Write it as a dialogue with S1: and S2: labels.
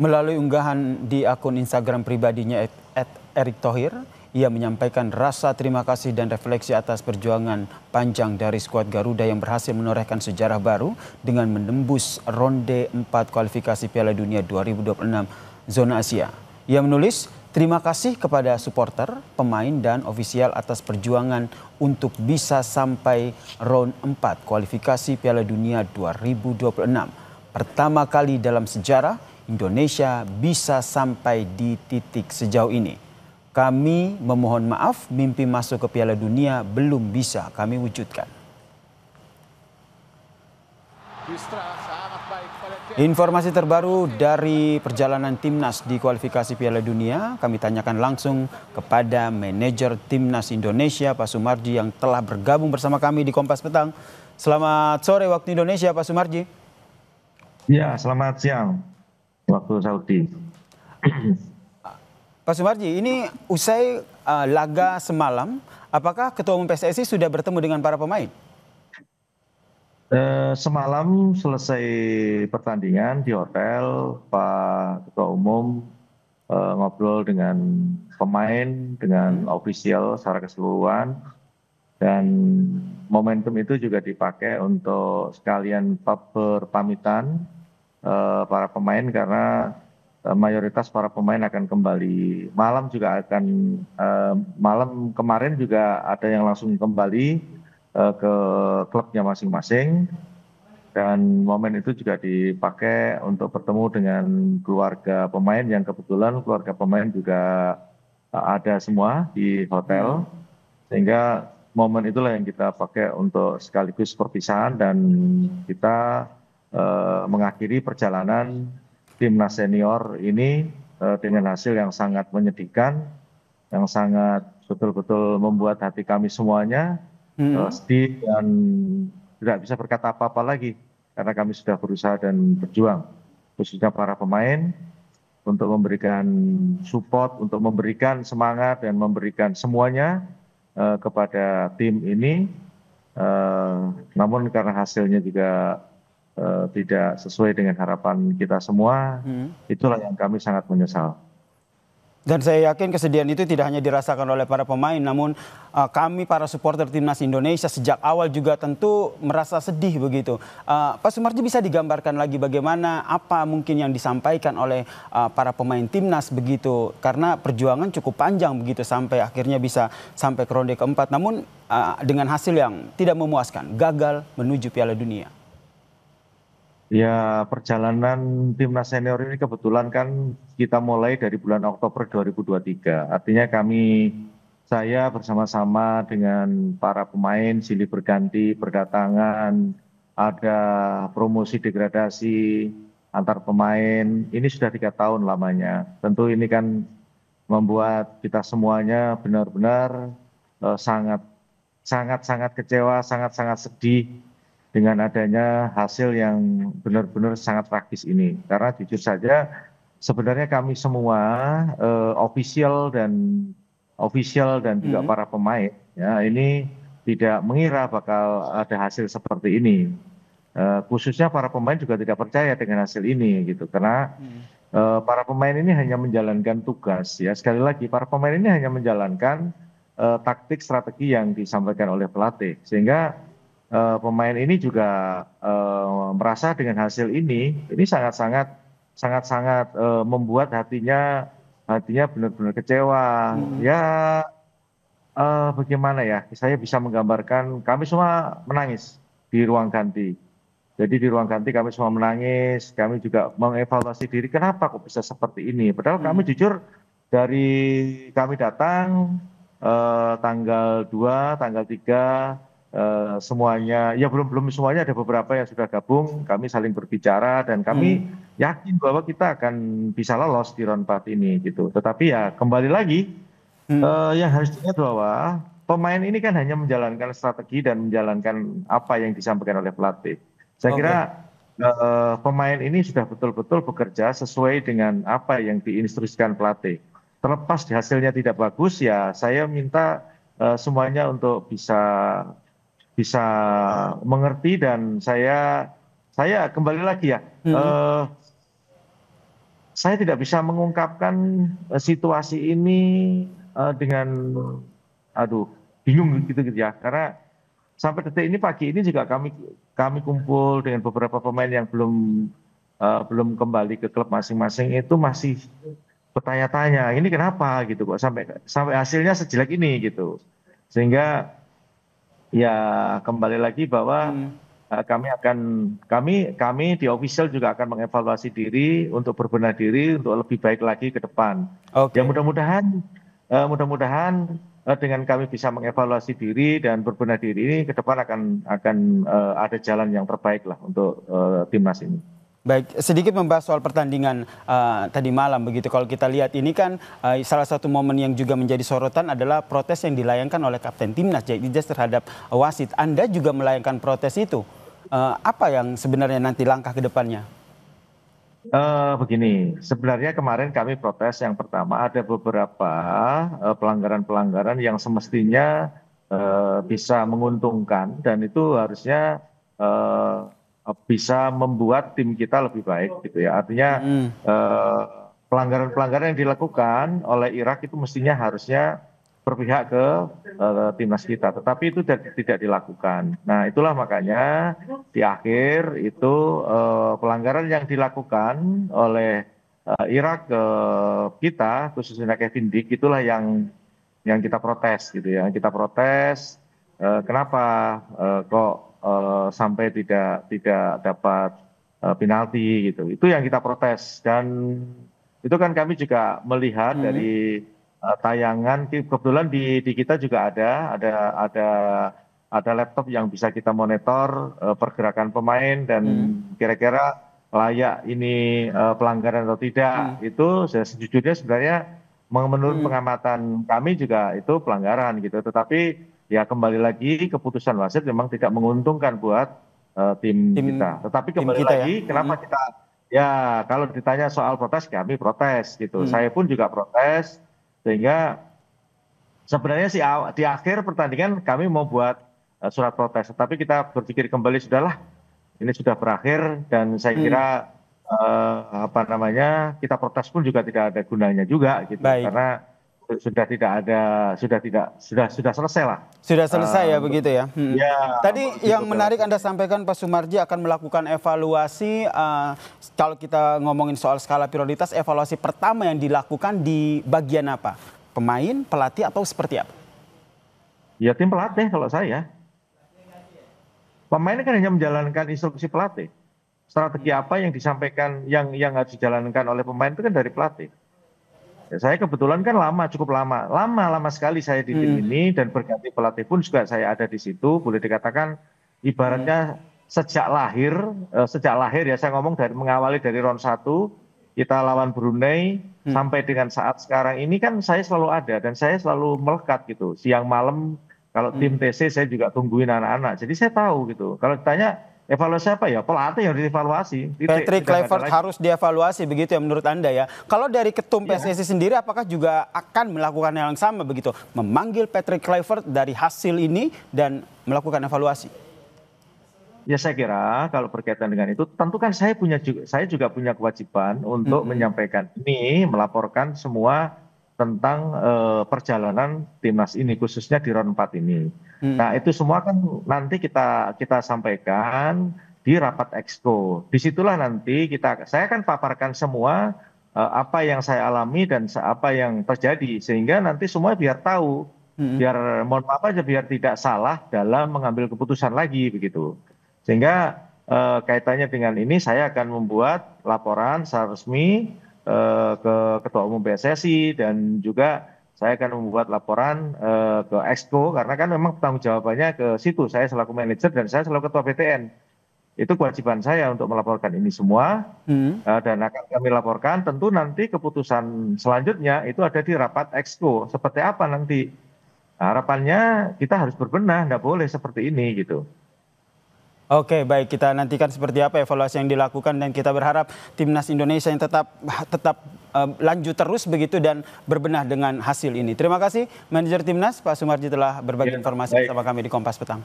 S1: Melalui unggahan di akun Instagram pribadinya @erikthohir, ia menyampaikan rasa terima kasih dan refleksi atas perjuangan panjang dari skuad Garuda yang berhasil menorehkan sejarah baru dengan menembus ronde 4 kualifikasi Piala Dunia 2026 zona Asia. Ia menulis, terima kasih kepada supporter, pemain dan ofisial atas perjuangan untuk bisa sampai round 4 kualifikasi Piala Dunia 2026. Pertama kali dalam sejarah Indonesia bisa sampai di titik sejauh ini. Kami memohon maaf, mimpi masuk ke Piala Dunia belum bisa kami wujudkan. Informasi terbaru dari perjalanan Timnas di kualifikasi Piala Dunia kami tanyakan langsung kepada manajer Timnas Indonesia Pak Sumarji yang telah bergabung bersama kami di Kompas Petang. Selamat sore waktu Indonesia Pak Sumarji.
S2: Ya, selamat siang waktu Saudi.
S1: Pak Sumarji, ini usai laga semalam, apakah Ketua Umum PSSI sudah bertemu dengan para pemain?
S2: Semalam selesai pertandingan di hotel, Pak Ketua Umum ngobrol dengan pemain, dengan ofisial secara keseluruhan, dan momentum itu juga dipakai untuk sekalian berpamitan para pemain karena mayoritas para pemain akan kembali. Malam kemarin juga ada yang langsung kembali ke klubnya masing-masing, dan momen itu juga dipakai untuk bertemu dengan keluarga pemain yang kebetulan keluarga pemain juga ada semua di hotel, sehingga momen itulah yang kita pakai untuk sekaligus perpisahan dan kita mengakhiri perjalanan timnas senior ini dengan hasil yang sangat menyedihkan, yang sangat betul-betul membuat hati kami semuanya sedih dan tidak bisa berkata apa-apa lagi karena kami sudah berusaha dan berjuang, khususnya para pemain, untuk memberikan support, untuk memberikan semangat dan memberikan semuanya kepada tim ini. Namun karena hasilnya juga tidak sesuai dengan harapan kita semua, itulah yang kami sangat menyesal.
S1: Dan saya yakin kesedihan itu tidak hanya dirasakan oleh para pemain, namun kami para supporter Timnas Indonesia sejak awal juga tentu merasa sedih begitu. Pak Sumarji, bisa digambarkan lagi bagaimana apa mungkin yang disampaikan oleh para pemain Timnas begitu, karena perjuangan cukup panjang begitu sampai akhirnya bisa sampai ke ronde keempat, namun dengan hasil yang tidak memuaskan, gagal menuju Piala Dunia.
S2: Ya, perjalanan timnas senior ini kebetulan kan kita mulai dari bulan Oktober 2023. Artinya saya bersama-sama dengan para pemain silih berganti berdatangan, ada promosi degradasi antar pemain. Ini sudah 3 tahun lamanya. Tentu ini kan membuat kita semuanya benar-benar sangat kecewa, sangat sedih dengan adanya hasil yang benar-benar sangat tragis ini. Karena jujur saja sebenarnya kami semua official dan juga para pemain ya ini tidak mengira bakal ada hasil seperti ini. Khususnya para pemain juga tidak percaya dengan hasil ini gitu, karena para pemain ini hanya menjalankan tugas ya. Sekali lagi, para pemain ini hanya menjalankan taktik strategi yang disampaikan oleh pelatih, sehingga pemain ini juga merasa dengan hasil ini sangat membuat hatinya benar-benar kecewa. Ya, bagaimana ya, saya bisa menggambarkan, kami semua menangis di ruang ganti. Jadi di ruang ganti kami semua menangis, kami juga mengevaluasi diri, kenapa kok bisa seperti ini. Padahal kami jujur, dari kami datang tanggal 2, tanggal 3, semuanya, ya belum semuanya, ada beberapa yang sudah gabung, kami saling berbicara dan kami yakin bahwa kita akan bisa lolos di round 4 ini gitu. Tetapi ya kembali lagi, yang harus diingat bahwa pemain ini kan hanya menjalankan strategi dan menjalankan apa yang disampaikan oleh pelatih. Saya kira pemain ini sudah betul-betul bekerja sesuai dengan apa yang diinstruksikan pelatih. Terlepas hasilnya tidak bagus, ya saya minta semuanya untuk bisa mengerti, dan saya kembali lagi ya, saya tidak bisa mengungkapkan situasi ini dengan aduh bingung gitu ya, karena sampai detik ini pagi ini juga kami kumpul dengan beberapa pemain yang belum kembali ke klub masing-masing, itu masih bertanya-tanya ini kenapa gitu kok sampai hasilnya sejelek ini gitu. Sehingga ya kembali lagi bahwa kami di official juga akan mengevaluasi diri untuk berbenah diri untuk lebih baik lagi ke depan.
S1: Oke.
S2: Ya mudah-mudahan dengan kami bisa mengevaluasi diri dan berbenah diri ini ke depan akan ada jalan yang terbaik lah untuk timnas ini.
S1: Baik, sedikit membahas soal pertandingan tadi malam begitu. Kalau kita lihat ini kan salah satu momen yang juga menjadi sorotan adalah protes yang dilayangkan oleh Kapten Timnas Jaid Ijas terhadap wasit. Anda juga melayangkan protes itu. Apa yang sebenarnya nanti langkah ke depannya?
S2: Begini, sebenarnya kemarin kami protes yang pertama ada beberapa pelanggaran-pelanggaran yang semestinya bisa menguntungkan dan itu harusnya bisa membuat tim kita lebih baik gitu ya. Artinya pelanggaran-pelanggaran yang dilakukan oleh Irak itu mestinya harusnya berpihak ke timnas kita, tetapi itu tidak dilakukan. Nah itulah makanya di akhir itu pelanggaran yang dilakukan oleh Irak ke kita, khususnya Kevin Dick, itulah yang kita protes gitu ya. Kita protes kenapa kok sampai tidak dapat penalti gitu. Itu yang kita protes, dan itu kan kami juga melihat dari tayangan. Kebetulan di kita juga ada laptop yang bisa kita monitor pergerakan pemain dan kira-kira layak ini pelanggaran atau tidak. Itu sejujurnya sebenarnya menurut pengamatan kami juga itu pelanggaran gitu. Tetapi ya kembali lagi keputusan wasit memang tidak menguntungkan buat tim kita. Tetapi kembali lagi kenapa kita ya kalau ditanya soal protes, kami protes gitu. Saya pun juga protes. Sehingga sebenarnya sih di akhir pertandingan kami mau buat surat protes, tapi kita berpikir kembali, sudahlah ini sudah berakhir dan saya kira kita protes pun juga tidak ada gunanya juga gitu.
S1: Baik.
S2: Karena sudah selesai lah.
S1: Sudah selesai ya begitu ya.
S2: Ya,
S1: tadi yang menarik Anda sampaikan Pak Sumarji akan melakukan evaluasi. Kalau kita ngomongin soal skala prioritas, evaluasi pertama yang dilakukan di bagian apa? Pemain, pelatih atau seperti apa?
S2: Ya tim pelatih kalau saya. Pemain kan hanya menjalankan instruksi pelatih. Strategi apa yang disampaikan yang harus dijalankan oleh pemain itu kan dari pelatih. Ya, saya kebetulan kan cukup lama sekali saya di tim ini, dan berganti pelatih pun juga saya ada di situ. Boleh dikatakan ibaratnya sejak lahir ya, saya ngomong mengawali dari round 1 kita lawan Brunei sampai dengan saat sekarang ini kan saya selalu ada dan saya selalu melekat gitu. Siang malam kalau tim TC saya juga tungguin anak-anak. Jadi saya tahu gitu. Kalau ditanya evaluasi apa ya? Pelatih yang dievaluasi.
S1: Patrick Kluivert harus dievaluasi begitu ya menurut Anda ya. Kalau dari ketum PSSI sendiri apakah juga akan melakukan hal yang sama begitu? Memanggil Patrick Kluivert dari hasil ini dan melakukan evaluasi?
S2: Ya saya kira kalau berkaitan dengan itu tentu kan saya juga punya kewajiban untuk menyampaikan ini, melaporkan semua tentang perjalanan timnas ini khususnya di round 4 ini. Nah itu semua kan nanti kita sampaikan di rapat exco. Disitulah nanti saya akan paparkan semua apa yang saya alami dan apa yang terjadi, sehingga nanti semua biar tahu, biar mohon maaf aja, biar tidak salah dalam mengambil keputusan lagi begitu. Sehingga kaitannya dengan ini saya akan membuat laporan secara resmi ke Ketua Umum PSSI, dan juga saya akan membuat laporan ke Exco, karena kan memang tanggung jawabannya ke situ. Saya selaku manajer dan saya selaku Ketua BTN. Itu kewajiban saya untuk melaporkan ini semua, dan akan kami laporkan. Tentu nanti keputusan selanjutnya itu ada di rapat Exco. Seperti apa nanti? Harapannya kita harus berbenah, tidak boleh seperti ini gitu.
S1: Oke, baik, kita nantikan seperti apa evaluasi yang dilakukan, dan kita berharap timnas Indonesia yang tetap lanjut terus begitu dan berbenah dengan hasil ini. Terima kasih manajer timnas Pak Sumarji telah berbagi informasi bersama kami di Kompas Petang.